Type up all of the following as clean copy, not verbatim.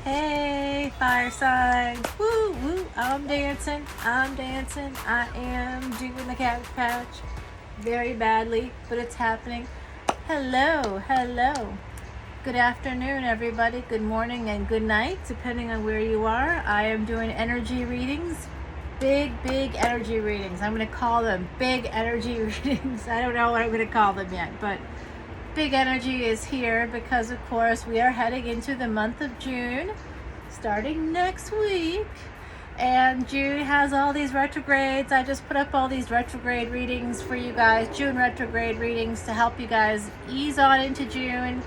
Hey, fire signs. Woo, woo. I'm dancing. I am doing the Cabbage Patch very badly, but it's happening. Hello. Good afternoon, everybody. Good morning and good night, depending on where you are. I am doing energy readings. Big energy readings. I'm going to call them big energy readings. I don't know what I'm going to call them yet, but big energy is here because, of course, we are heading into the month of June, starting next week. And June has all these retrogrades. I just put up all these retrograde readings for you guys, June retrograde readings, to help you guys ease on into June.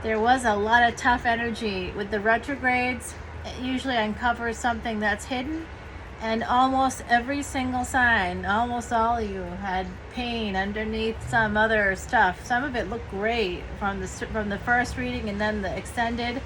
There was a lot of tough energy with the retrogrades. It usually uncovers something that's hidden. And almost every single sign, almost all of you, had pain underneath some other stuff. Some of it looked great from the first reading and then the extended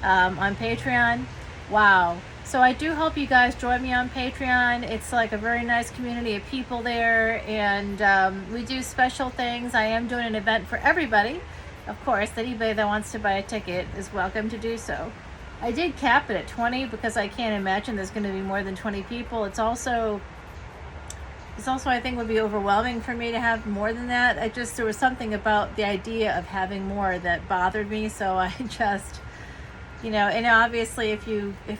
on Patreon. Wow. So I do hope you guys join me on Patreon. It's like a very nice community of people there, and we do special things. I am doing an event for everybody. Of course, anybody that wants to buy a ticket is welcome to do so. I did cap it at 20 because I can't imagine there's going to be more than 20 people. It's also I think would be overwhelming for me to have more than that. There was something about the idea of having more that bothered me, so I just, and obviously if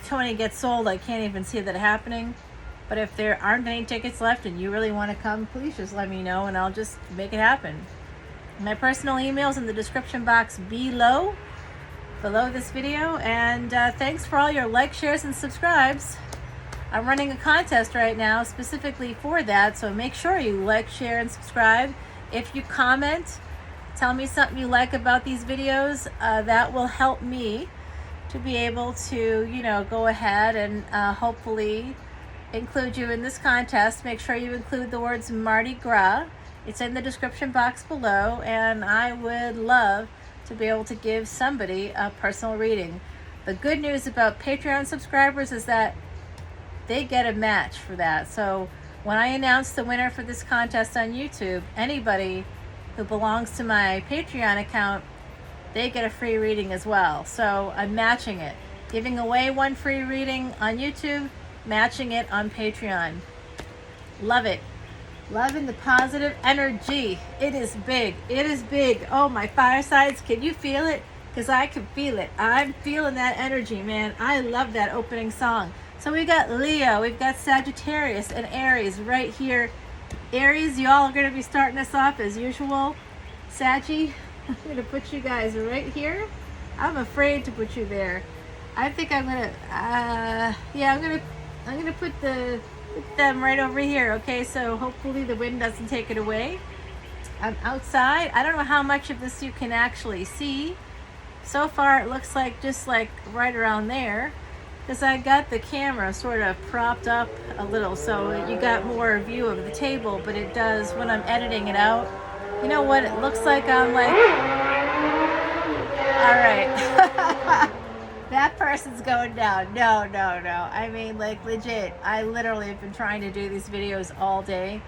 20 gets sold, I can't even see that happening. But if there aren't any tickets left and you really want to come, please just let me know and I'll just make it happen. My personal email is in the description box below this video, and thanks for all your likes, shares, and subscribes. I'm running a contest right now specifically for that, so make sure you like, share, and subscribe. If you comment, tell me something you like about these videos, that will help me to be able to, go ahead and hopefully include you in this contest. Make sure you include the words Mardi Gras. It's in the description box below, and I would love to be able to give somebody a personal reading. The good news about Patreon subscribers is that they get a match for that. So when I announce the winner for this contest on YouTube, anybody who belongs to my Patreon account, they get a free reading as well. So I'm matching it, giving away one free reading on YouTube, matching it on Patreon. Love it. Loving the positive energy. It is big. Oh, my fire signs, can you feel it? Because I can feel it. I'm feeling that energy, man. I love that opening song. So we got Leo, we've got Sagittarius and Aries right here. Aries, y'all are going to be starting us off as usual. Saggy, I'm going to put you guys right here. I'm afraid to put you there. I think I'm going to, I'm going to put them right over here. Okay, so hopefully the wind doesn't take it away. I'm outside. I don't know how much of this you can actually see. So far it looks like just like right around there, because I got the camera sort of propped up a little so you got more view of the table, but it does when I'm editing it out. You know what it looks like? I'm like, all right. That person's going down. No. I mean, like, legit. I literally have been trying to do these videos all day,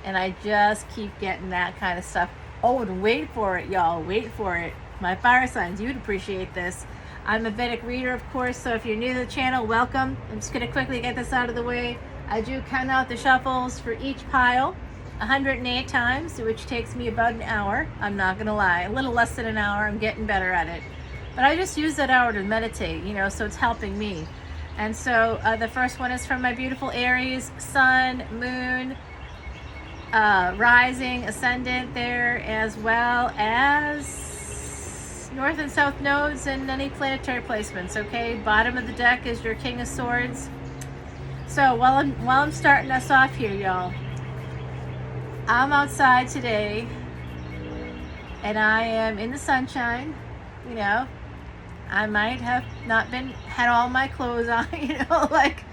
and I just keep getting that kind of stuff. Oh, and wait for it, y'all. Wait for it. My fire signs, you'd appreciate this. I'm a Vedic reader, of course, so if you're new to the channel, welcome. I'm just going to quickly get this out of the way. I do count out the shuffles for each pile 108 times, which takes me about an hour. I'm not going to lie. A little less than an hour. I'm getting better at it. But I just use that hour to meditate, so it's helping me. And so the first one is from my beautiful Aries, Sun, Moon, Rising, Ascendant there, as well as North and South nodes and any planetary placements, okay? Bottom of the deck is your King of Swords. So while I'm starting us off here, y'all, I'm outside today, and I am in the sunshine, I might have not had all my clothes on, like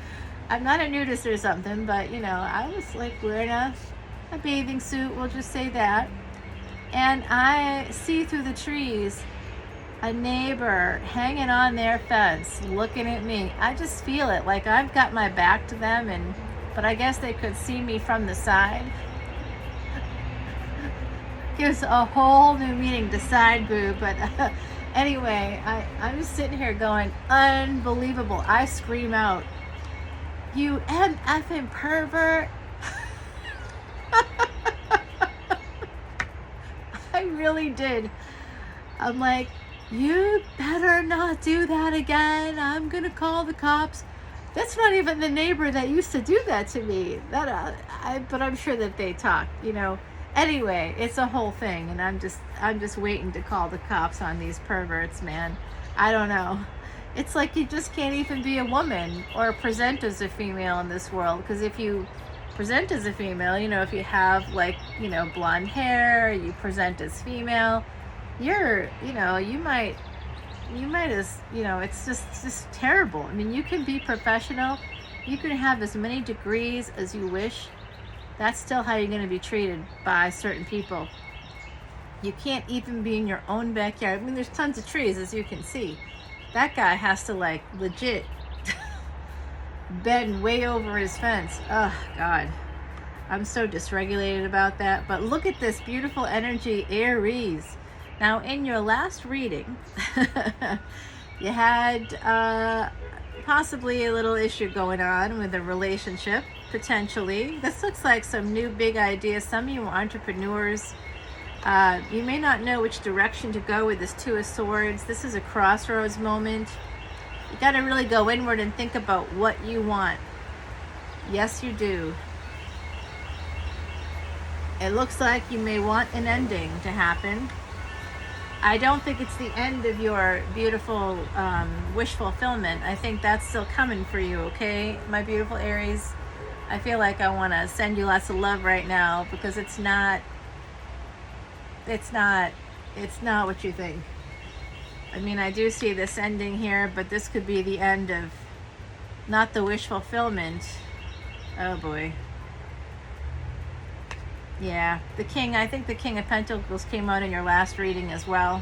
I'm not a nudist or something, but I was like wearing a bathing suit, we'll just say that. And I see through the trees a neighbor hanging on their fence, looking at me. I just feel it, like I've got my back to them, but I guess they could see me from the side. Gives a whole new meaning to side boob, but Anyway, I'm just sitting here going, unbelievable. I scream out, you MFing pervert. I really did. I'm like, you better not do that again. I'm gonna call the cops. That's not even the neighbor that used to do that to me. But I'm sure that they talk, you know. Anyway, it's a whole thing, and I'm just waiting to call the cops on these perverts, man. I don't know. It's like you just can't even be a woman or present as a female in this world, because if you present as a female, you know, if you have, like, you know, blonde hair, you present as female, you're, you know, you might as, you know, it's just terrible. I mean, you can be professional, you can have as many degrees as you wish, that's still how you're going to be treated by certain people. You can't even be in your own backyard. I mean, there's tons of trees, as you can see. That guy has to, like, legit bend way over his fence. Oh God, I'm so dysregulated about that. But look at this beautiful energy, Aries. Now, in your last reading, you had possibly a little issue going on with a relationship, potentially. This looks like some new big ideas. Some of you are entrepreneurs. You may not know which direction to go with this Two of Swords. This is a crossroads moment. You got to really go inward and think about what you want. Yes, you do. It looks like you may want an ending to happen. I don't think it's the end of your beautiful wish fulfillment. I think that's still coming for you, okay, my beautiful Aries? I feel like I want to send you lots of love right now, because it's not what you think. I mean, I do see this ending here, but this could be the end of not the wish fulfillment. Oh boy. Yeah, I think the King of Pentacles came out in your last reading as well.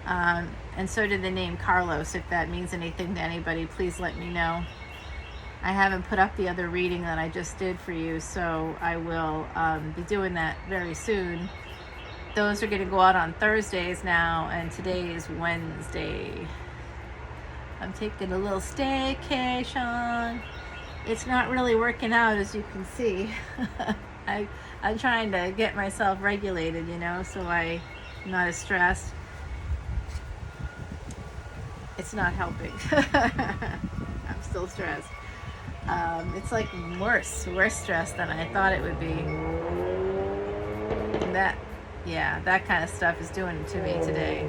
And so did the name Carlos. If that means anything to anybody, please let me know. I haven't put up the other reading that I just did for you, so I will be doing that very soon. Those are going to go out on Thursdays now, and today is Wednesday. I'm taking a little staycation. It's not really working out, as you can see. I'm trying to get myself regulated, you know, so I'm not as stressed. It's not helping. I'm still stressed. It's like worse stress than I thought it would be. And that kind of stuff is doing it to me today.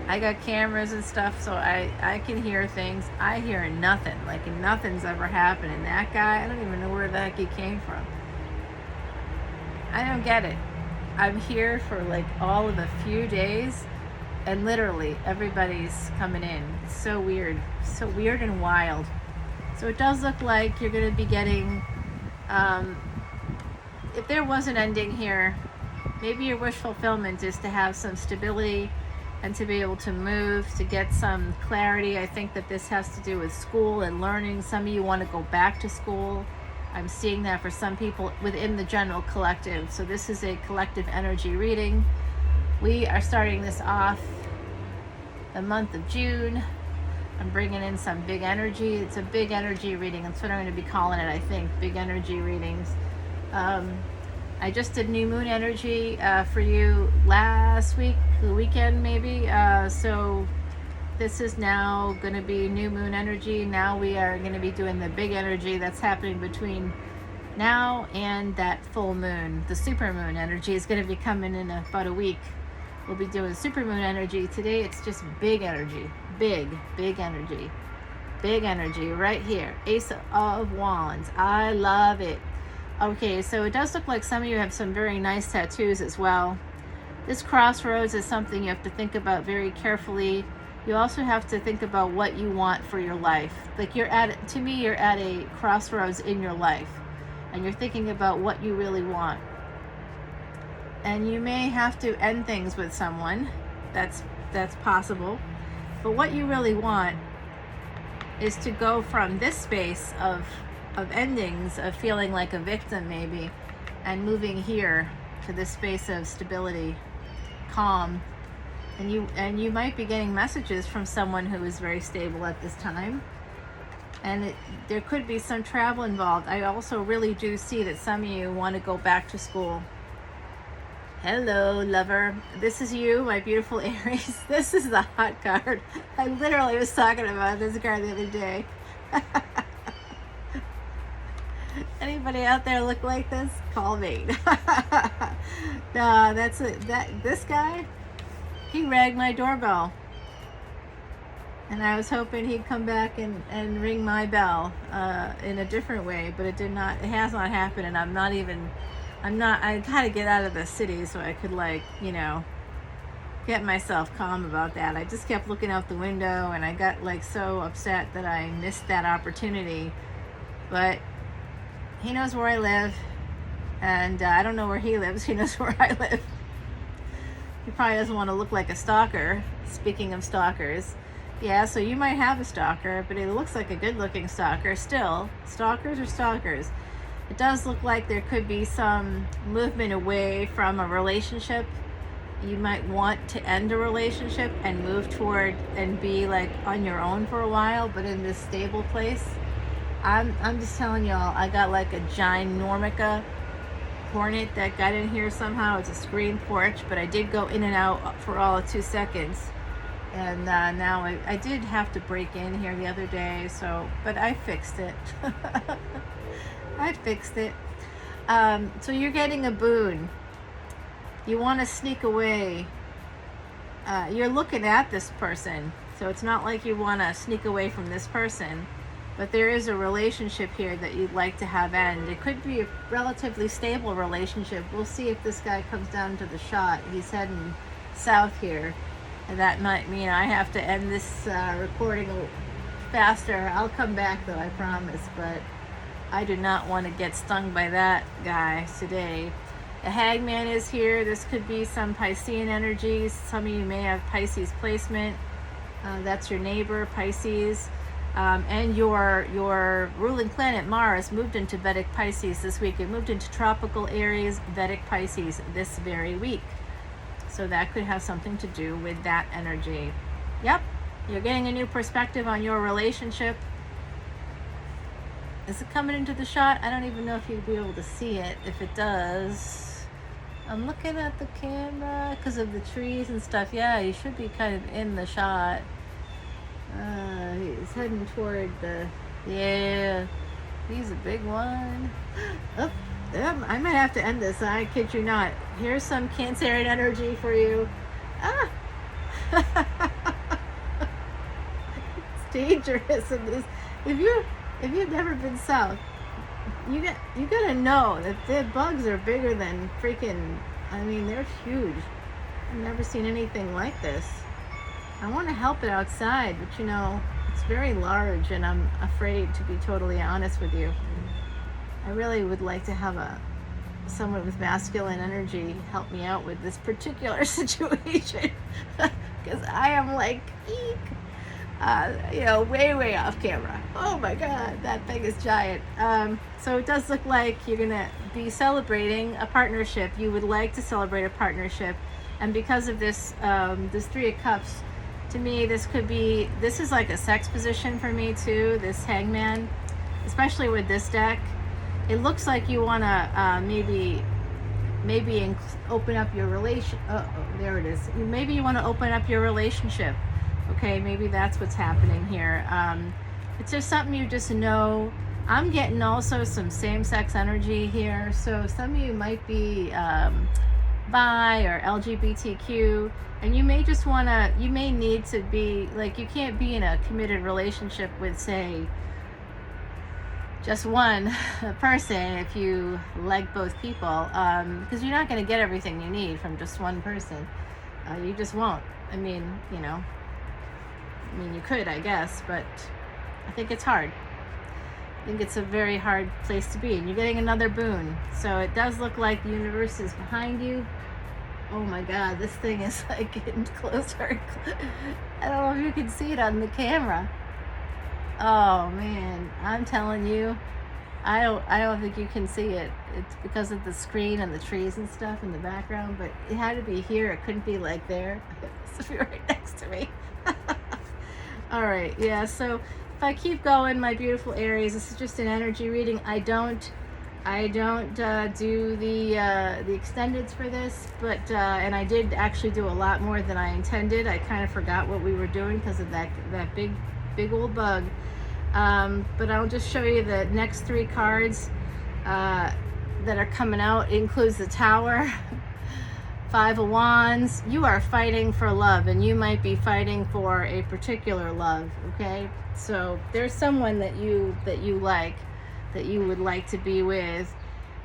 I got cameras and stuff, so I can hear things. I hear nothing, like nothing's ever happened. And that guy, I don't even know where the heck he came from. I don't get it. I'm here for like all of a few days, and literally everybody's coming in. It's so weird and wild. So it does look like you're going to be getting, if there was an ending here, maybe your wish fulfillment is to have some stability and to be able to move, to get some clarity. I think that this has to do with school and learning. Some of you want to go back to school. I'm seeing that for some people within the general collective. So this is a collective energy reading. We are starting this off the month of June. I'm bringing in some big energy. It's a big energy reading. That's what I'm going to be calling it, I think. Big energy readings. I just did new moon energy for you last week, the weekend maybe. So this is now going to be new moon energy. Now we are going to be doing the big energy that's happening between now and that full moon. The super moon energy is going to be coming in about a week. We'll be doing super moon energy. Today it's just big energy. Big energy. Big energy right here. Ace of Wands. I love it. Okay, so it does look like some of you have some very nice tattoos as well. This crossroads is something you have to think about very carefully. You also have to think about what you want for your life. Like you're at a crossroads in your life, and you're thinking about what you really want. And you may have to end things with someone. That's possible. But what you really want is to go from this space of endings, of feeling like a victim maybe, and moving here to this space of stability. calm. And you might be getting messages from someone who is very stable at this time. And there could be some travel involved. I also really do see that some of you want to go back to school. Hello, lover. This is you, my beautiful Aries. This is the hot card. I literally was talking about this card the other day. Anybody out there look like this? Call me. No, that's it. This guy, he rang my doorbell. And I was hoping he'd come back and ring my bell in a different way, but it did not. It has not happened, and I gotta get out of the city so I could, like, you know, get myself calm about that. I just kept looking out the window, and I got, like, so upset that I missed that opportunity. But he knows where I live, and I don't know where he lives. He knows where I live. He probably doesn't want to look like a stalker. Speaking of stalkers. Yeah, so you might have a stalker, but it looks like a good-looking stalker. Still, stalkers are stalkers. It does look like there could be some movement away from a relationship. You might want to end a relationship and move toward and be, like, on your own for a while, but in this stable place. I'm just telling y'all, I got like a ginormica hornet that got in here somehow. It's a screen porch, but I did go in and out for all of 2 seconds. And now I did have to break in here the other day, but I fixed it. I fixed it. So you're getting a boon. You want to sneak away. You're looking at this person, so it's not like you want to sneak away from this person, but there is a relationship here that you'd like to have end. It could be a relatively stable relationship. We'll see if this guy comes down to the shot. He's heading south here. That might mean I have to end this recording faster. I'll come back though, I promise, but I do not want to get stung by that guy today. The Hangman is here. This could be some Piscean energies. Some of you may have Pisces placement. That's your neighbor, Pisces. And your ruling planet, Mars, moved into Vedic Pisces this week. It moved into tropical Aries, Vedic Pisces this very week. So that could have something to do with that energy. Yep, you're getting a new perspective on your relationship. Is it coming into the shot? I don't even know if you'll be able to see it. If it does, I'm looking at the camera because of the trees and stuff. Yeah, you should be kind of in the shot. He's heading toward yeah, he's a big one. Oh. I might have to end this. I kid you not. Here's some Cancerian energy for you. It's dangerous in this. If you've never been south, you gotta know that the bugs are bigger than freaking. I mean, they're huge. I've never seen anything like this. I want to help it outside, but you know, it's very large, and I'm afraid to be totally honest with you. I really would like to have someone with masculine energy help me out with this particular situation, because I am like, eek, way off camera. Oh my God, that thing is giant. So it does look like you're gonna be celebrating a partnership. You would like to celebrate a partnership, and because of this, this Three of Cups, to me, this is like a sex position for me too. This Hangman, especially with this deck. It looks like you want to maybe open up your relation. There it is. Maybe you want to open up your relationship. Okay, maybe that's what's happening here. It's just something you just know. I'm getting also some same-sex energy here. So some of you might be bi or LGBTQ, and you may just want to. You may need to be like, you can't be in a committed relationship with, say, just one person if you like both people, because you're not going to get everything you need from just one person. You just won't. I mean, you could, I guess, but I think it's hard. I think it's a very hard place to be, and you're getting another boon. So it does look like the universe is behind you. Oh my God, this thing is like getting closer. I don't know if you can see it on the camera. Oh man, I'm telling you, I don't think you can see it. It's because of the screen and the trees and stuff in the background, but it had to be here. It couldn't be like there. It's right next to me. All right, yeah, so if I keep going, my beautiful Aries, this is just an energy reading. I don't do the extendeds for this, but and I did actually do a lot more than I intended. I kind of forgot what we were doing because of that big old bug. But I'll just show you the next 3 cards that are coming out. It includes the Tower, 5 of Wands. You are fighting for love, and you might be fighting for a particular love, okay? So there's someone that you like, that you would like to be with,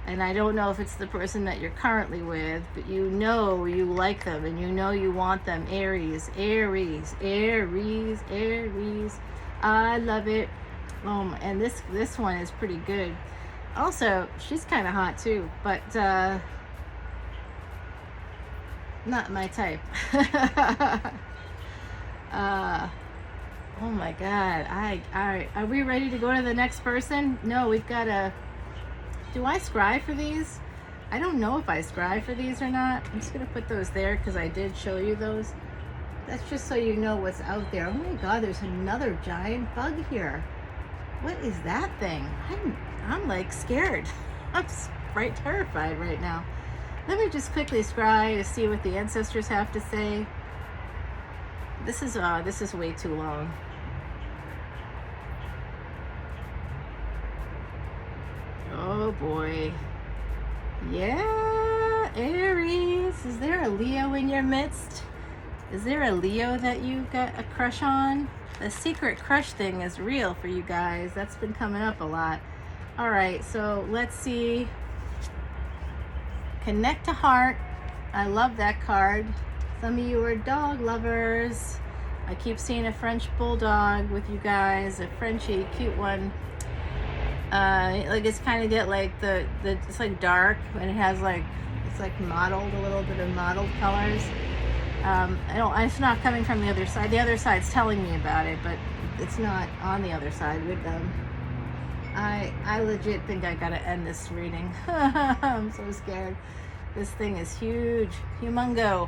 and I don't know if it's the person that you're currently with, but you know you like them, and you know you want them. Aries, Aries, Aries, Aries. I love it. And this one is pretty good. Also, she's kind of hot too, but not my type. Oh my God. Are we ready to go to the next person? No, we've got to. Do I scribe for these? I don't know if I scribe for these or not. I'm just gonna put those there because I did show you those. That's just so you know what's out there. Oh my God, there's another giant bug here. What is that thing? I'm like scared. I'm right terrified right now. Let me just quickly scry to see what the ancestors have to say. This is way too long. Oh boy. Yeah, Aries. Is there a Leo in your midst? Is there a Leo that you got a crush on? The secret crush thing is real for you guys. That's been coming up a lot. All right, so let's see. Connect to heart. I love that card. Some of you are dog lovers. I keep seeing a French bulldog with you guys, a Frenchie, cute one. Like it's kind of get like it's like dark, and it has like, it's like mottled, a little bit of mottled colors. It's not coming from the other side. The other side's telling me about it, but it's not on the other side with them. I legit think I gotta end this reading. I'm so scared. This thing is huge, humongo.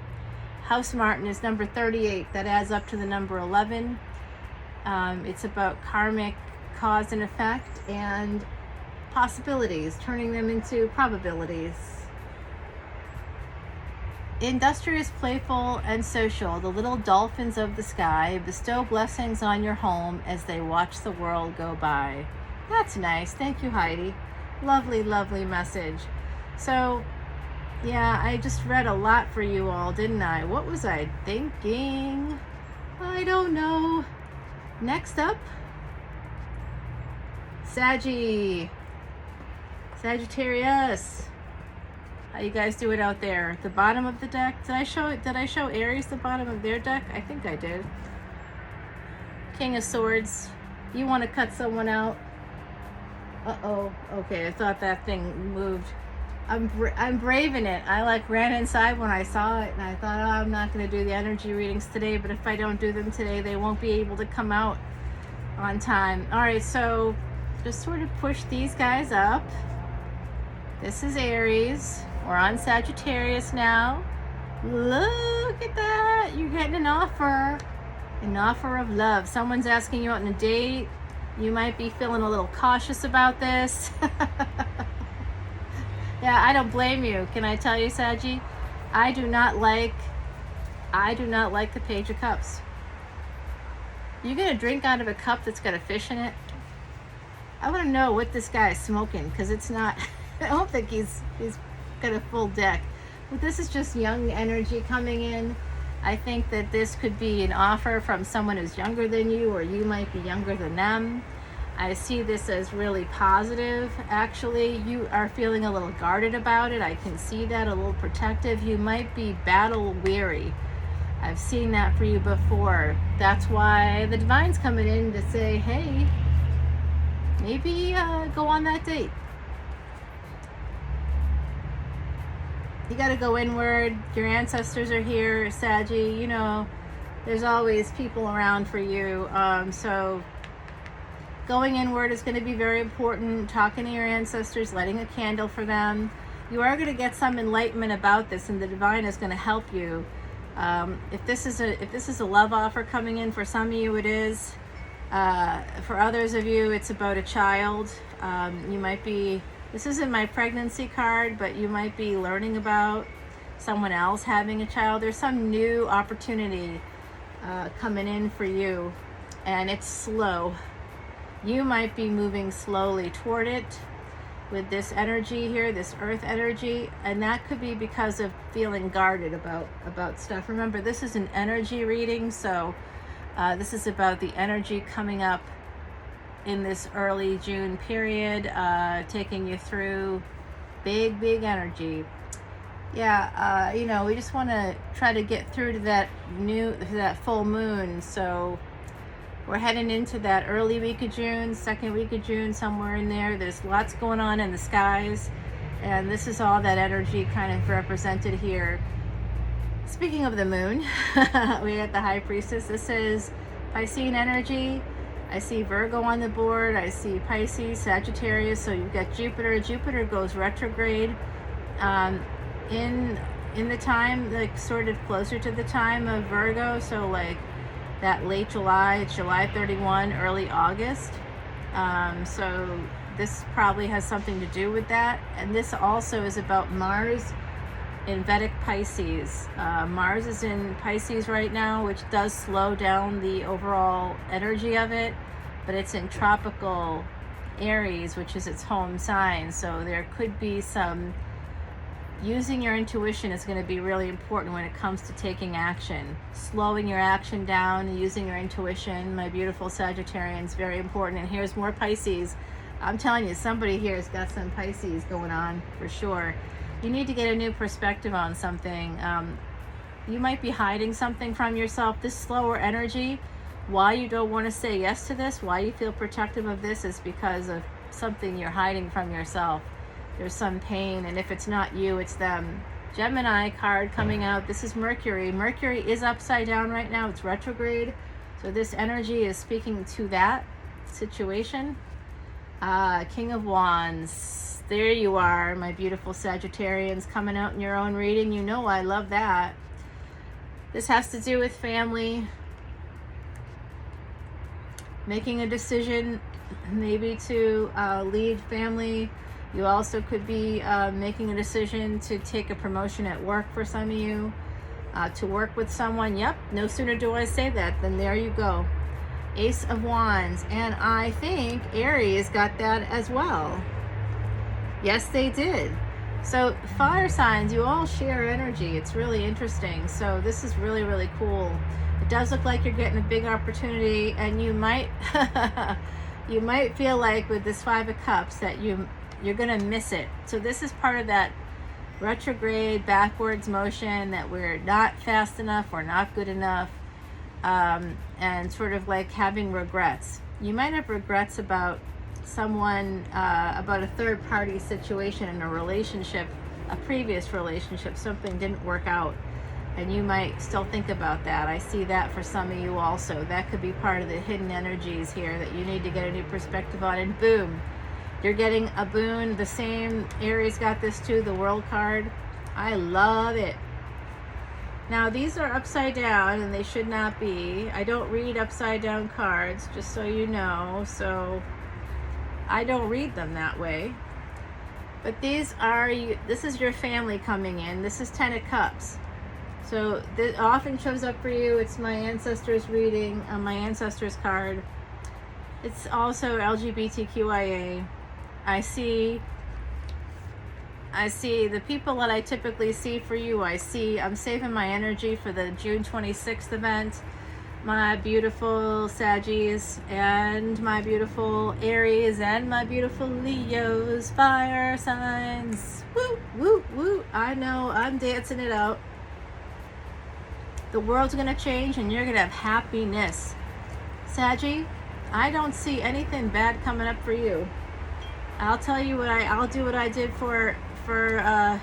House Martin is number 38. That adds up to the number 11. It's about karmic cause and effect and possibilities, turning them into probabilities. Industrious, playful, and social, the little dolphins of the sky bestow blessings on your home as they watch the world go by. That's nice. Thank you, Heidi. Lovely, lovely message. So, yeah, I just read a lot for you all, didn't I? What was I thinking? I don't know. Next up, Sagittarius. How you guys do it out there? The bottom of the deck. Did I show Aries the bottom of their deck? I think I did. King of Swords. You want to cut someone out? Uh-oh. Okay, I thought that thing moved. I'm braving it. I like ran inside when I saw it, and I thought, oh, I'm not going to do the energy readings today, but if I don't do them today, they won't be able to come out on time. All right, so just sort of push these guys up. This is Aries. We're on Sagittarius now. Look at that. You're getting an offer. An offer of love. Someone's asking you out on a date. You might be feeling a little cautious about this. Yeah, I don't blame you. Can I tell you, Saggy? I do not like the Page of Cups. You gonna drink out of a cup that's got a fish in it? I want to know what this guy is smoking, because it's not. I don't think he's got a full deck. But this is just young energy coming in. I think that this could be an offer from someone who's younger than you, or you might be younger than them. I see this as really positive. Actually, you are feeling a little guarded about it. I can see that, a little protective. You might be battle weary. I've seen that for you before. That's why the divine's coming in to say, hey, maybe go on that date. You got to go inward. Your ancestors are here, Saggy. You know, there's always people around for you. So Going inward is going to be very important. Talking to your ancestors, lighting a candle for them. You are going to get some enlightenment about this, and the divine is going to help you. If this is a love offer coming in, for some of you it is. For others of you, it's about a child. You might be, this isn't my pregnancy card, but you might be learning about someone else having a child. There's some new opportunity coming in for you, and it's slow. You might be moving slowly toward it with this energy here, this earth energy, and that could be because of feeling guarded about stuff. Remember, this is an energy reading, so this is about the energy coming up in this early June period, taking you through big energy. Yeah, you know, we just want to try to get through to that full moon. So we're heading into that early week of June, second week of June, somewhere in there. There's lots going on in the skies, and this is all that energy kind of represented here. Speaking of the moon, we got the High Priestess. This is Piscean energy. I see Virgo on the board. I see Pisces, Sagittarius. So you've got Jupiter. Jupiter goes retrograde in the time, like sort of closer to the time of Virgo. So like that late July, it's July 31, early August. So this probably has something to do with that. And this also is about Mars in Vedic Pisces. Mars is in Pisces right now, which does slow down the overall energy of it, but it's in tropical Aries, which is its home sign. So there could be some, using your intuition is going to be really important when it comes to taking action. Slowing your action down, using your intuition, my beautiful Sagittarians, very important. And here's more Pisces. I'm telling you, somebody here has got some Pisces going on for sure. You need to get a new perspective on something. You might be hiding something from yourself. This slower energy, why you don't want to say yes to this, why you feel protective of this, is because of something you're hiding from yourself. There's some pain, and if it's not you, it's them. Gemini card coming out. This is Mercury. Mercury is upside down right now. It's retrograde. So this energy is speaking to that situation. King of Wands. There you are, my beautiful Sagittarians, coming out in your own reading. You know I love that. This has to do with family. Making a decision maybe to lead family. You also could be making a decision to take a promotion at work for some of you. To work with someone. Yep, no sooner do I say that than there you go. Ace of Wands. And I think Aries got that as well. Yes, they did. So fire signs, you all share energy. It's really interesting. So this is really cool. It does look like you're getting a big opportunity, and you might you might feel like with this Five of Cups that you're gonna miss it. So this is part of that retrograde backwards motion, that we're not fast enough or not good enough, and sort of like having regrets. You might have regrets about someone, about a third party situation in a relationship, a previous relationship. Something didn't work out, and you might still think about that. I see that for some of you also. That could be part of the hidden energies here that you need to get a new perspective on. And boom, you're getting a boon. The same Aries got this too, the World card. I love it. Now these are upside down, and they should not be. I don't read upside down cards, just so you know. So I don't read them that way. But these are you. This is your family coming in. This is 10 of Cups. So this often shows up for you. It's my ancestors reading, my ancestors card. It's also LGBTQIA. I see the people that I typically see for you. I'm saving my energy for the June 26th event. My beautiful Saggies, and my beautiful Aries, and my beautiful Leos, fire signs. Woo. I know, I'm dancing it out. The world's going to change, and you're going to have happiness. Saggy, I don't see anything bad coming up for you. I'll tell you what I'll do what I did for the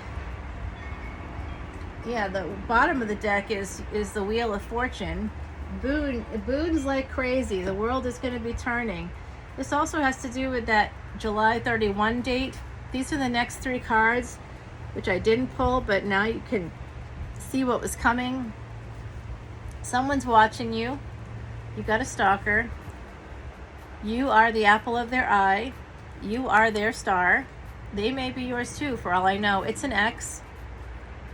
bottom of the deck is the Wheel of Fortune. Boons like crazy. The world is going to be turning. This also has to do with that July 31 date. These are the next 3 cards, which I didn't pull, but now you can see what was coming. Someone's watching you. You got a stalker. You are the apple of their eye. You are their star. They may be yours too, for all I know. It's an ex.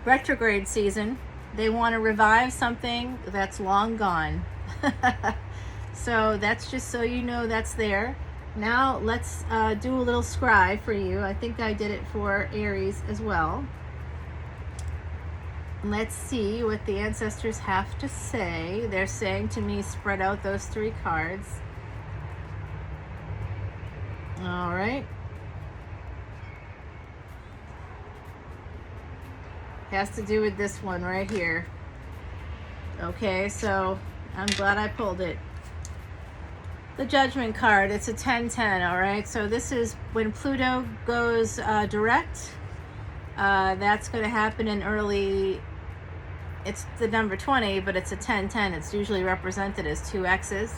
Retrograde season. They want to revive something that's long gone. So that's just so you know that's there. Now let's do a little scry for you. I think I did it for Aries as well. Let's see what the ancestors have to say. They're saying to me, spread out those 3 cards. All right. Has to do with this one right here. Okay, so I'm glad I pulled it. The Judgment card, it's a 10-10, all right? So this is when Pluto goes direct. That's going to happen in early, it's the number 20, but it's a 10-10. It's usually represented as 2 X's.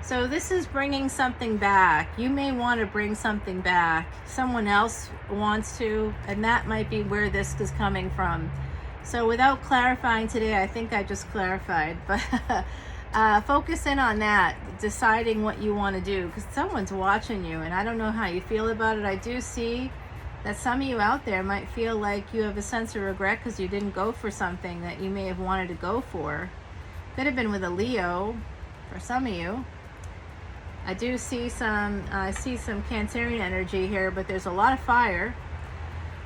So this is bringing something back. You may want to bring something back. Someone else wants to, and that might be where this is coming from. So without clarifying today, I think I just clarified, but focus in on that, deciding what you want to do, because someone's watching you, and I don't know how you feel about it. I do see that some of you out there might feel like you have a sense of regret because you didn't go for something that you may have wanted to go for. Could have been with a Leo for some of you. I do see some Cancerian energy here, but there's a lot of fire.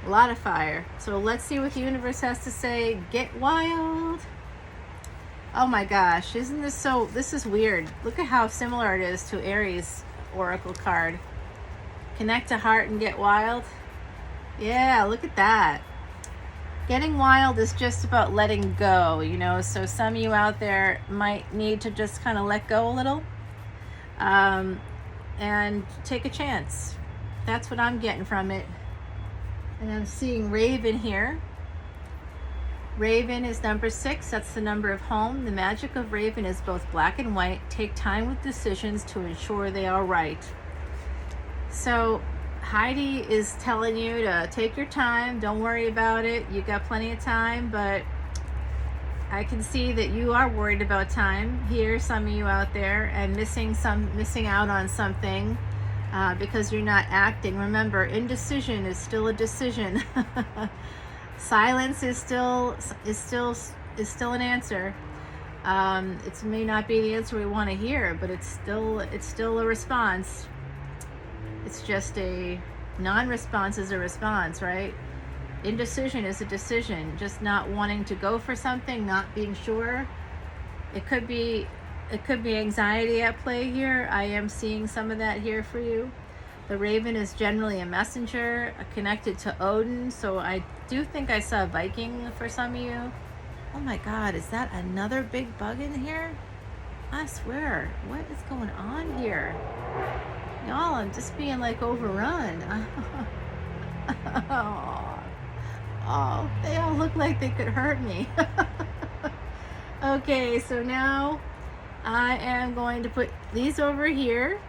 A lot of fire. So let's see what the universe has to say. Get wild. Oh my gosh, isn't this so, this is weird. Look at how similar it is to Aries oracle card. Connect to heart and get wild. Yeah, look at that. Getting wild is just about letting go, you know, so some of you out there might need to just kind of let go a little. And take a chance. That's what I'm getting from it. And I'm seeing Raven here. Raven is number 6. That's the number of home. The magic of Raven is both black and white. Take time with decisions to ensure they are right. So Heidi is telling you to take your time. Don't worry about it. You got plenty of time, but I can see that you are worried about time here, some of you out there, and missing out on something because you're not acting. Remember, indecision is still a decision. Silence is still an answer. It may not be the answer we want to hear, but it's still a response. It's just a non-response is a response, right? Indecision is a decision, just not wanting to go for something, not being sure. It could be anxiety at play here. I am seeing some of that here for you. The Raven is generally a messenger connected to Odin, so I do think I saw Viking for some of you. Oh my God, is that another big bug in here? I swear, what is going on here? Y'all, I'm just being like overrun. Oh, they all look like they could hurt me. Okay, so now I am going to put these over here,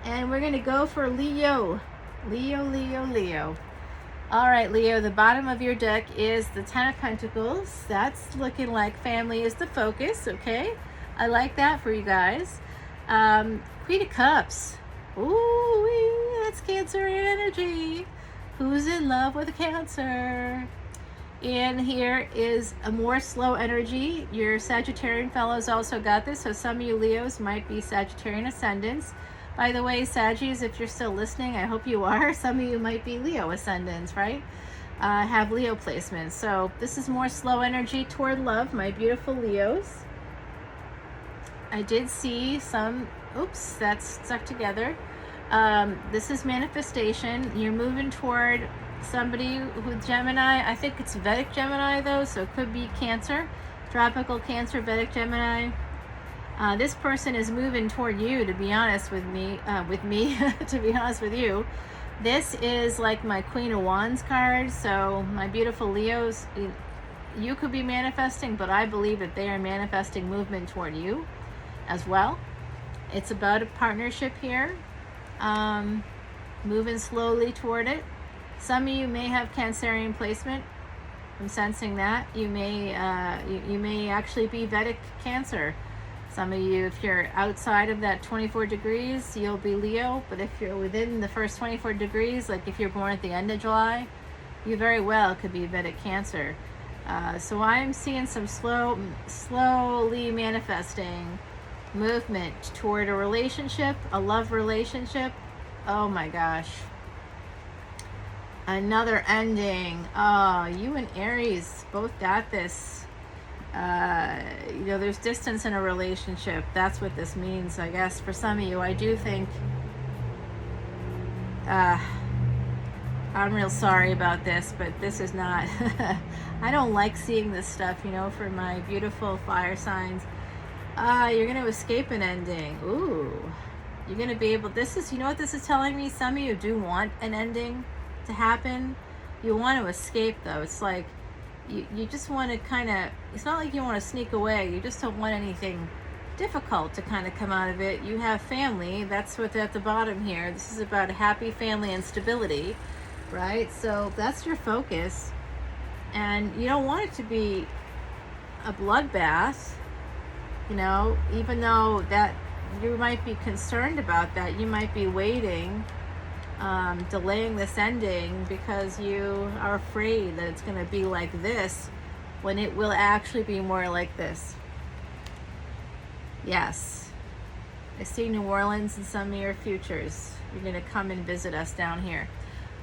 and we're going to go for Leo. Leo. All right, Leo, the bottom of your deck is the 10 of Pentacles. That's looking like family is the focus, okay? I like that for you guys. Queen of Cups. Ooh, that's Cancerian energy. Who's in love with a Cancer? And here is a more slow energy. Your Sagittarian fellows also got this, so some of you Leos might be Sagittarian ascendants. By the way, Saggies, if you're still listening, I hope you are. Some of you might be Leo ascendants, right? Have Leo placements. So this is more slow energy toward love, my beautiful Leos. I did see some, oops, that's stuck together. This is manifestation. You're moving toward somebody with Gemini. I think it's Vedic Gemini though, so it could be Cancer, tropical Cancer, Vedic Gemini. This person is moving toward you, to be honest with me, to be honest with you. This is like my Queen of Wands card, so my beautiful Leos, you could be manifesting, but I believe that they are manifesting movement toward you as well. It's about a partnership here. Moving slowly toward it. Some of you may have Cancerian placement. I'm sensing that. You may actually be Vedic Cancer. Some of you, if you're outside of that 24 degrees, you'll be Leo. But if you're within the first 24 degrees, like if you're born at the end of July, you very well could be Vedic Cancer. So I'm seeing some slowly manifesting movement toward a relationship, a love relationship. Oh my gosh. Another ending. Oh, you and Aries both got this. There's distance in a relationship. That's what this means, I guess. For some of you, I do think I'm real sorry about this, but this is not I don't like seeing this stuff, for my beautiful fire signs. You're going to escape an ending. Ooh. You're going to be able, you know what this is telling me? Some of you do want an ending to happen. You want to escape, though. It's like you just want to kind of, it's not like you want to sneak away. You just don't want anything difficult to kind of come out of it. You have family. That's what's at the bottom here. This is about a happy family and stability, right? So that's your focus. And you don't want it to be a bloodbath, even though that you might be concerned about that. You might be waiting, delaying this ending because you are afraid that it's going to be like this when it will actually be more like this. Yes. I see New Orleans in some of your futures. You're going to come and visit us down here.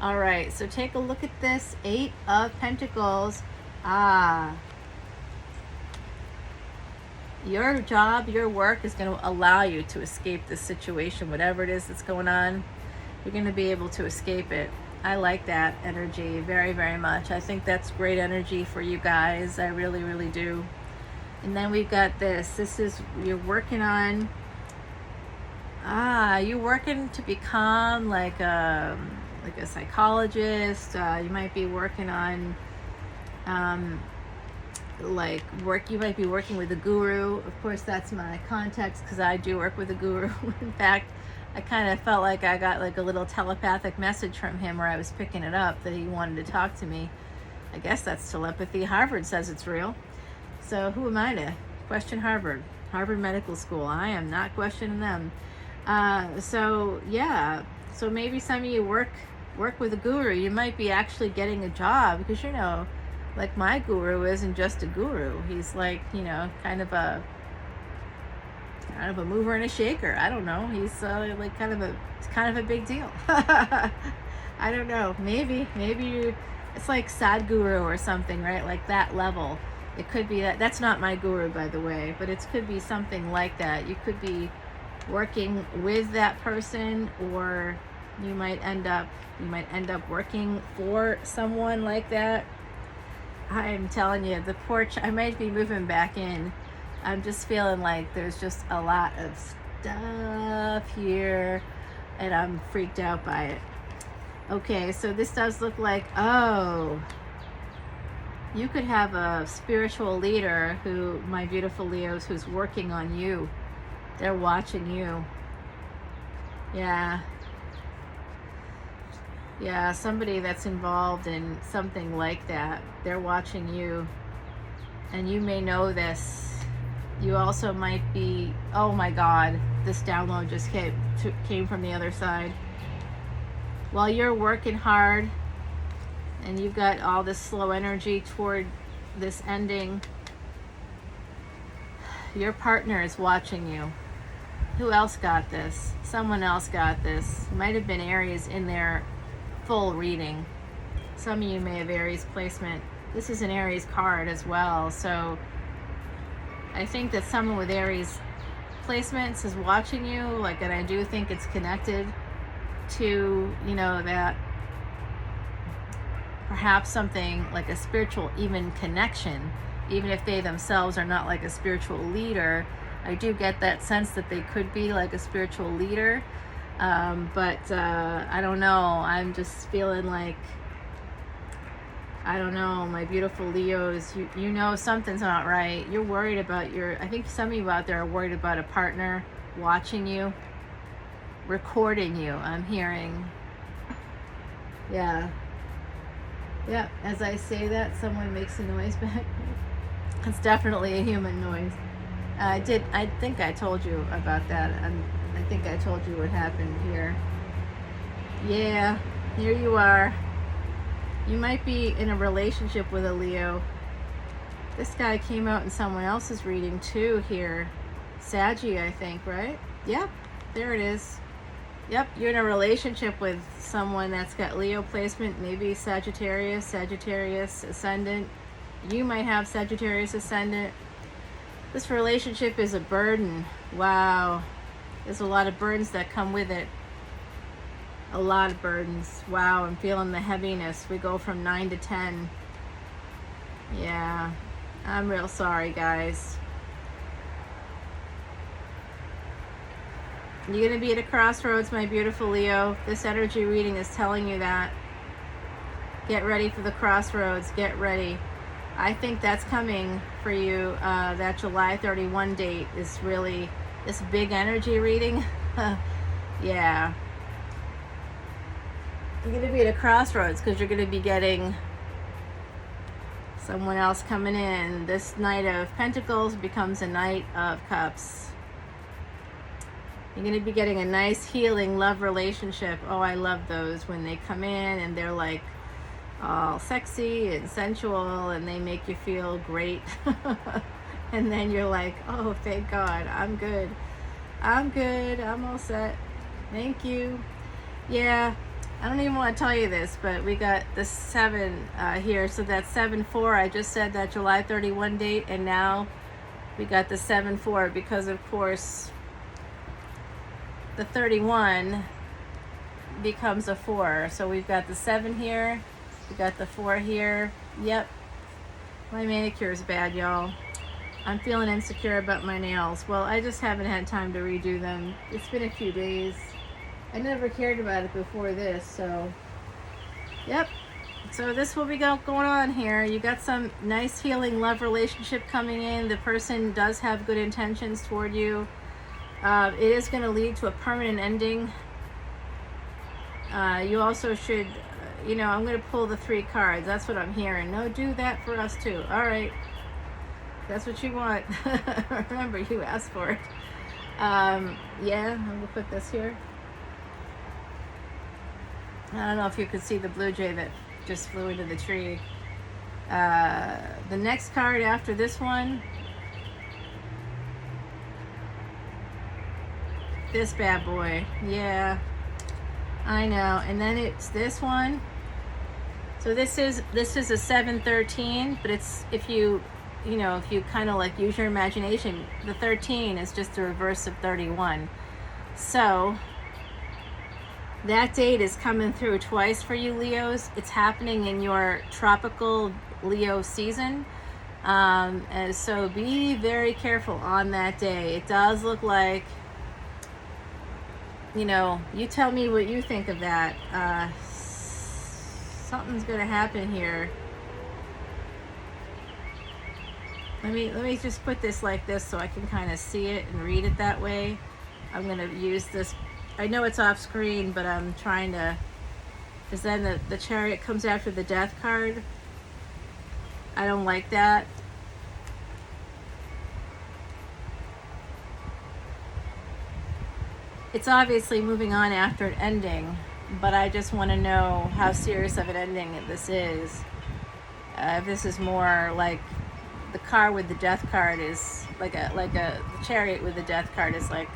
All right, so take a look at this. 8 of Pentacles. Your job, your work is going to allow you to escape this situation, whatever it is that's going on. You're going to be able to escape it. I like that energy very, very much. I think that's great energy for you guys. I really, really do. And then we've got this. This is, you're working on, you're working to become like a psychologist. You might be working on, you might be working with a guru. Of course, that's my context because I do work with a guru. In fact, I kind of felt like I got like a little telepathic message from him where I was picking it up that he wanted to talk to me. I guess that's telepathy. Harvard says it's real. So who am I to question Harvard? Harvard Medical School. I am not questioning them. So maybe some of you work with a guru. You might be actually getting a job because, like my guru isn't just a guru. He's like, kind of a mover and a shaker. I don't know. He's like kind of a big deal. I don't know. Maybe it's like Sadhguru or something, right? Like that level. It could be that. That's not my guru, by the way, but it could be something like that. You could be working with that person, or you might end up working for someone like that. I'm telling you, the porch, I might be moving back in. I'm just feeling like there's just a lot of stuff here and I'm freaked out by it. Okay, so this does look like, you could have a spiritual leader who, my beautiful Leos, who's working on you. They're watching you. Yeah, somebody that's involved in something like that. They're watching you. And you may know this. You also might be, oh my God, this download just came from the other side. While you're working hard and you've got all this slow energy toward this ending, your partner is watching you. Who else got this? Someone else got this. Might have been Aries in their full reading. Some of you may have Aries placement. This is an Aries card as well. So I think that someone with Aries placements is watching you. And I do think it's connected to, that perhaps something like a spiritual even connection, even if they themselves are not like a spiritual leader. I do get that sense that they could be like a spiritual leader. But I don't know. I'm just feeling like, I don't know, my beautiful Leos, something's not right. You're worried about I think some of you out there are worried about a partner watching you, recording you. I'm hearing. Yeah. Yeah, as I say that, someone makes a noise back. It's definitely a human noise. I think I told you about that. I think I told you what happened here. Yeah, here you are. You might be in a relationship with a Leo. This guy came out in someone else's reading too here. Saggy, I think, right? Yep, there it is. Yep, you're in a relationship with someone that's got Leo placement, maybe Sagittarius ascendant. You might have Sagittarius ascendant. This relationship is a burden. Wow. There's a lot of burdens that come with it. A lot of burdens. Wow, I'm feeling the heaviness. We go from 9 to 10. Yeah, I'm real sorry, guys. You're going to be at a crossroads, my beautiful Leo. This energy reading is telling you that. Get ready for the crossroads. Get ready. I think that's coming for you. That July 31 date is really this big energy reading. Yeah. You're going to be at a crossroads because you're going to be getting someone else coming in. This Knight of Pentacles becomes a Knight of Cups. You're going to be getting a nice healing love relationship. Oh, I love those when they come in and they're like all sexy and sensual and they make you feel great. And then you're like, oh, thank God, I'm good. I'm good. I'm all set. Thank you. Yeah, I don't even want to tell you this, but we got the 7 here. So that's 7-4. I just said that July 31 date, and now we got the 7-4 because, of course, the 31 becomes a 4. So we've got the 7 here. We got the 4 here. Yep. My manicure is bad, y'all. I'm feeling insecure about my nails. Well, I just haven't had time to redo them. It's been a few days. I never cared about it before this, so yep. So this will be going on here. You got some nice healing love relationship coming in. The person does have good intentions toward you. It is going to lead to a permanent ending. You also should, I'm going to pull the 3 cards. That's what I'm hearing. No, do that for us too. All right. That's what you want. Remember, you asked for it. Yeah, I'm going to put this here. I don't know if you could see the blue jay that just flew into the tree. The next card after this one, this bad boy. Yeah, I know. And then it's this one. So this is a 7-13, but it's if you kind of like use your imagination, the 13 is just the reverse of 31. So that date is coming through twice for you Leos. It's happening in your tropical Leo season. And so be very careful on that day. It does look like, you tell me what you think of that. Something's going to happen here. Let me just put this like this so I can kind of see it and read it that way. I'm going to use this. I know it's off screen, but I'm trying to, because then the Chariot comes after the Death card. I don't like that. It's obviously moving on after an ending, but I just want to know how serious of an ending this is. If this is more like the car with the Death card is the Chariot with the Death card is like,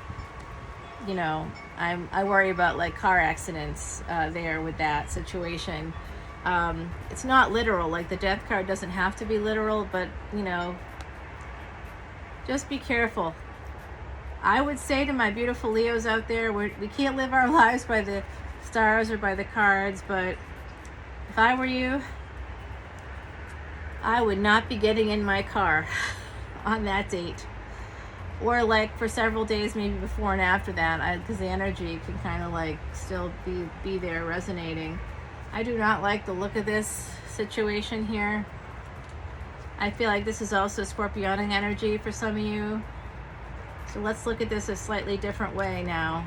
I worry about like car accidents there with that situation. It's not literal, like the Death card doesn't have to be literal, but just be careful. I would say to my beautiful Leos out there, we can't live our lives by the stars or by the cards, but if I were you, I would not be getting in my car on that date. Or like for several days, maybe before and after that, because the energy can kind of like still be there resonating. I do not like the look of this situation here. I feel like this is also Scorpionic energy for some of you. So let's look at this a slightly different way now.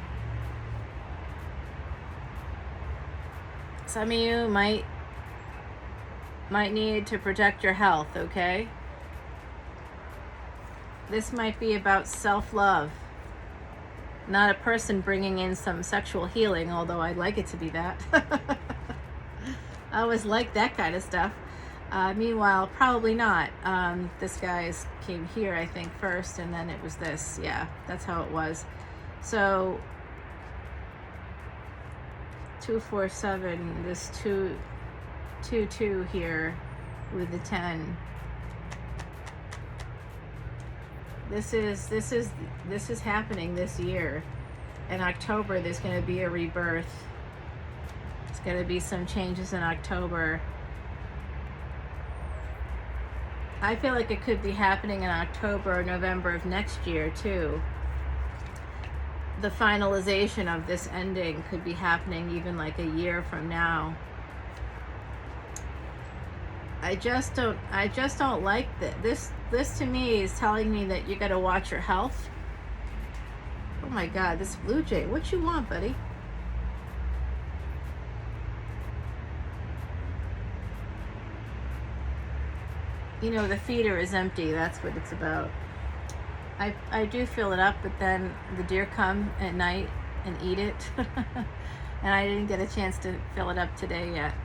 Some of you might need to protect your health, okay? This might be about self-love, not a person bringing in some sexual healing, although I'd like it to be that. I always like that kind of stuff. Meanwhile, probably not. This guy's came here, I think, first, and then it was this. Yeah, that's how it was. So 247, this 2 here with the 10. This is happening this year. In October, there's going to be a rebirth. There's going to be some changes in October. I feel like it could be happening in October or November of next year too. The finalization of this ending could be happening even like a year from now. I just don't like that. This to me is telling me that you got to watch your health. Oh my God, this blue jay, what you want, buddy? You know, the feeder is empty. That's what it's about. I do fill it up, but then the deer come at night and eat it. And I didn't get a chance to fill it up today yet.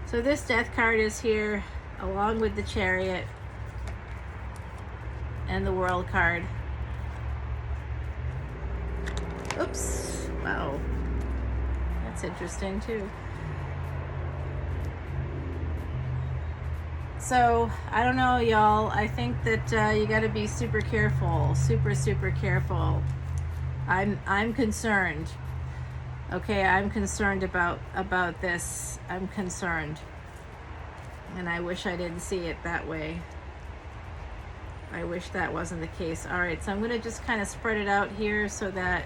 So this death card is here along with the chariot and the world card. Oops. Wow. That's interesting too. So, I don't know, y'all. I think that you got to be super careful. Super careful. I'm concerned. Okay, I'm concerned about this. I'm concerned. And I wish I didn't see it that way. I wish that wasn't the case. All right, so I'm going to just kind of spread it out here so that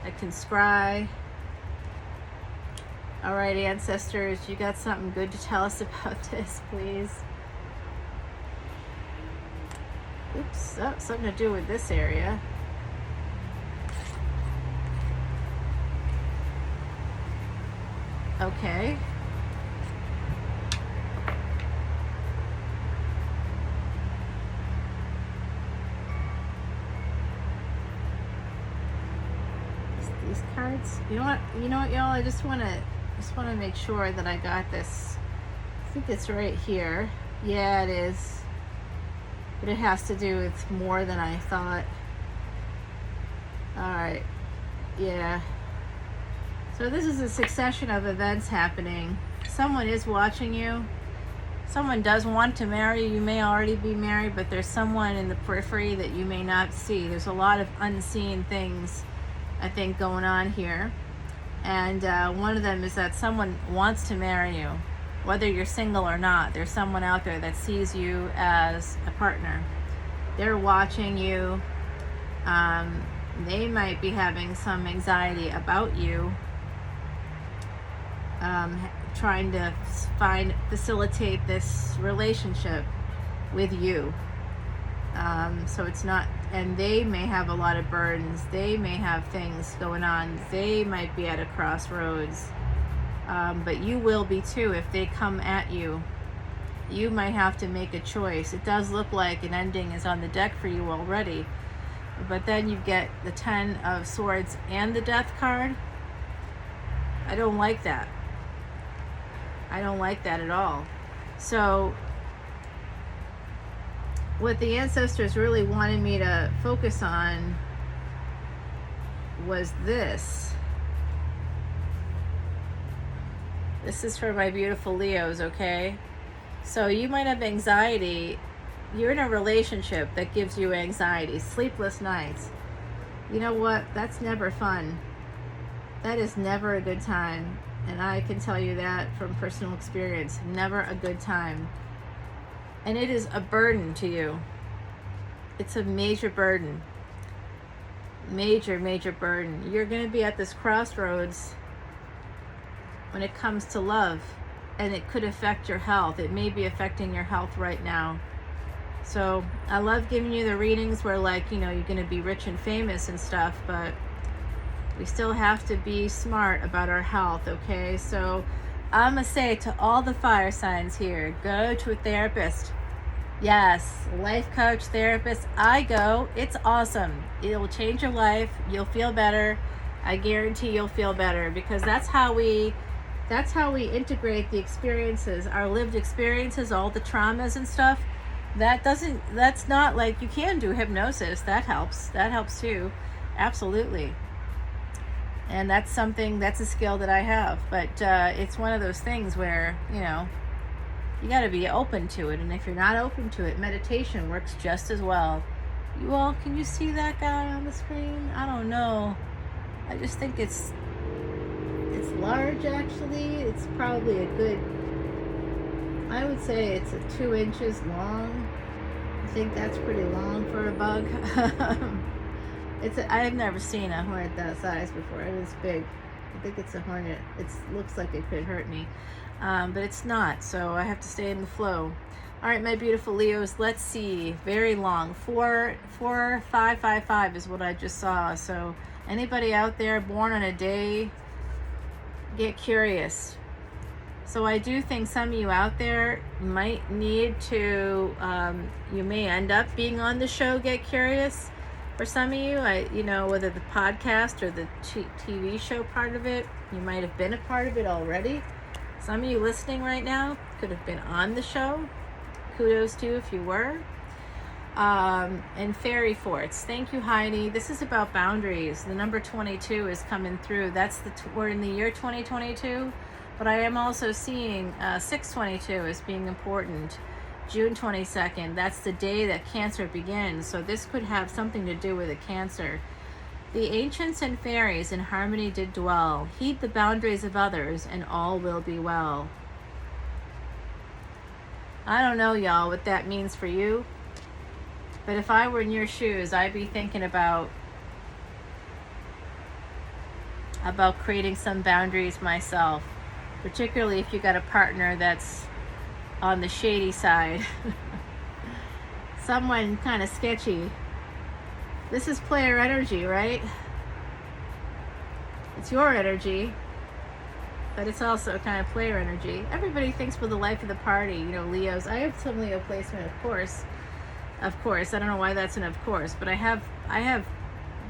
I can scry. All right, ancestors, you got something good to tell us about this, please? Oops, oh, something to do with this area. Okay. These cards. You know what, y'all? I just want to make sure that I got this. I think it's right here. Yeah, it is. But it has to do with more than I thought. All right. Yeah. So this is a succession of events happening. Someone is watching you. Someone does want to marry you. You may already be married, but there's someone in the periphery that you may not see. There's a lot of unseen things, I think, going on here. And one of them is that someone wants to marry you. Whether you're single or not, there's someone out there that sees you as a partner. They're watching you. They might be having some anxiety about you. Trying to facilitate this relationship with you. So it's not, and they may have a lot of burdens. They may have things going on. They might be at a crossroads. But you will be too if they come at you. You might have to make a choice. It does look like an ending is on the deck for you already. But then you get the 10 of Swords and the Death card. I don't like that. I don't like that at all. So what the ancestors really wanted me to focus on was this. This is for my beautiful Leos, okay? So you might have anxiety. You're in a relationship that gives you anxiety, sleepless nights. You know what? That's never fun. That is never a good time. And I can tell you that from personal experience. Never a good time. And it is a burden to you. It's a major burden. Major burden. You're going to be at this crossroads when it comes to love, and it could affect your health. It may be affecting your health right now. So I love giving you the readings where, like, you know, you're going to be rich and famous and stuff, but we still have to be smart about our health, okay? So I'm going to say to all the fire signs here, go to a therapist. Yes, life coach, therapist. I go. It's awesome. It will change your life. You'll feel better. I guarantee you'll feel better, because that's how we integrate the experiences, our lived experiences, all the traumas and stuff. That's not like, you can do hypnosis. That helps too. Absolutely. And that's a skill that I have. But it's one of those things where, you know, you got to be open to it. And if you're not open to it, meditation works just as well. You all, can you see that guy on the screen? I don't know. I just think it's large, actually. It's probably a good, I would say it's 2 inches long. I think that's pretty long for a bug. I've never seen a hornet that size before. It is big. I think it's a hornet. It looks like it could hurt me, but it's not. So I have to stay in the flow. All right, my beautiful Leos. Let's see. Very long. 4555 is what I just saw. So anybody out there born on a day, get curious. So I do think some of you out there might need to, you may end up being on the show, Get Curious. For some of you, you know, whether the podcast or the TV show part of it, you might have been a part of it already. Some of you listening right now could have been on the show. Kudos to you if you were. And fairy forts. Thank you, Heidi. This is about boundaries. The number 22 is coming through. We're in the year 2022, but I am also seeing 622 as being important. June 22nd, that's the day that Cancer begins. So this could have something to do with a Cancer. The ancients and fairies in harmony did dwell. Heed the boundaries of others, and all will be well. I don't know, y'all, what that means for you. But if I were in your shoes, I'd be thinking about creating some boundaries myself, particularly if you got a partner that's on the shady side. Someone kind of sketchy. This is player energy, right? It's your energy, but it's also kind of player energy. Everybody thinks we're the life of the party, you know, Leos. I have some Leo placement, of course. Of course, I don't know why that's an of course, but I have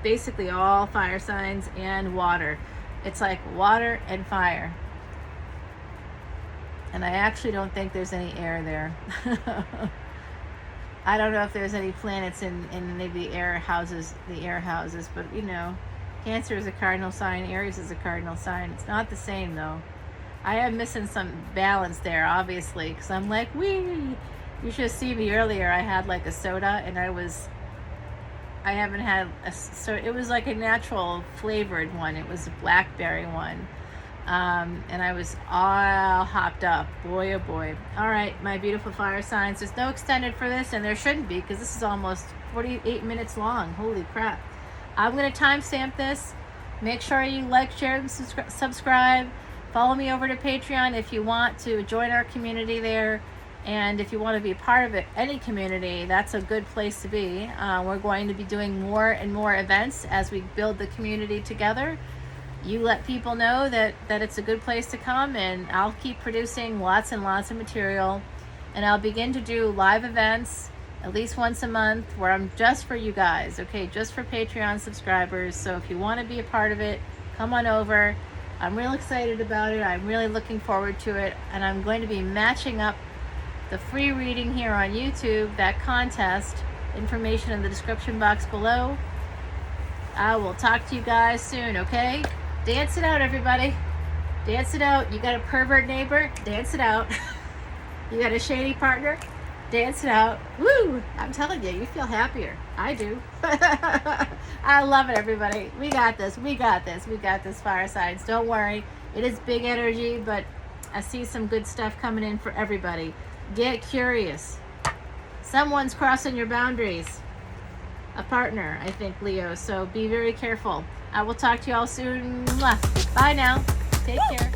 basically all fire signs and water. It's like water and fire. And I actually don't think there's any air there. I don't know if there's any planets in any of the air houses, but you know, Cancer is a cardinal sign, Aries is a cardinal sign. It's not the same though. I am missing some balance there, obviously, because I'm like, wee. You should have seen me earlier. I had like a soda, and I haven't had so it was like a natural flavored one. It was a blackberry one. And I was all hopped up. Boy, oh boy. All right, my beautiful fire signs. There's no extended for this, and there shouldn't be, because this is almost 48 minutes long. Holy crap. I'm going to timestamp this. Make sure you like, share, and subscribe. Follow me over to Patreon if you want to join our community there. And if you want to be a part of it, any community, that's a good place to be. We're going to be doing more and more events as we build the community together. You let people know that it's a good place to come, and I'll keep producing lots and lots of material. And I'll begin to do live events at least once a month where I'm just for you guys, okay? Just for Patreon subscribers. So if you want to be a part of it, come on over. I'm real excited about it. I'm really looking forward to it. And I'm going to be matching up the free reading here on YouTube, that contest, information in the description box below. I will talk to you guys soon, okay? Dance it out, everybody. Dance it out. You got a pervert neighbor? Dance it out. You got a shady partner? Dance it out. Woo! I'm telling you, you feel happier. I do. I love it, everybody. We got this. We got this. We got this, fire signs. Don't worry. It is big energy, but I see some good stuff coming in for everybody. Get curious. Someone's crossing your boundaries. A partner, I think, Leo. So be very careful. I will talk to you all soon. Bye now. Take care.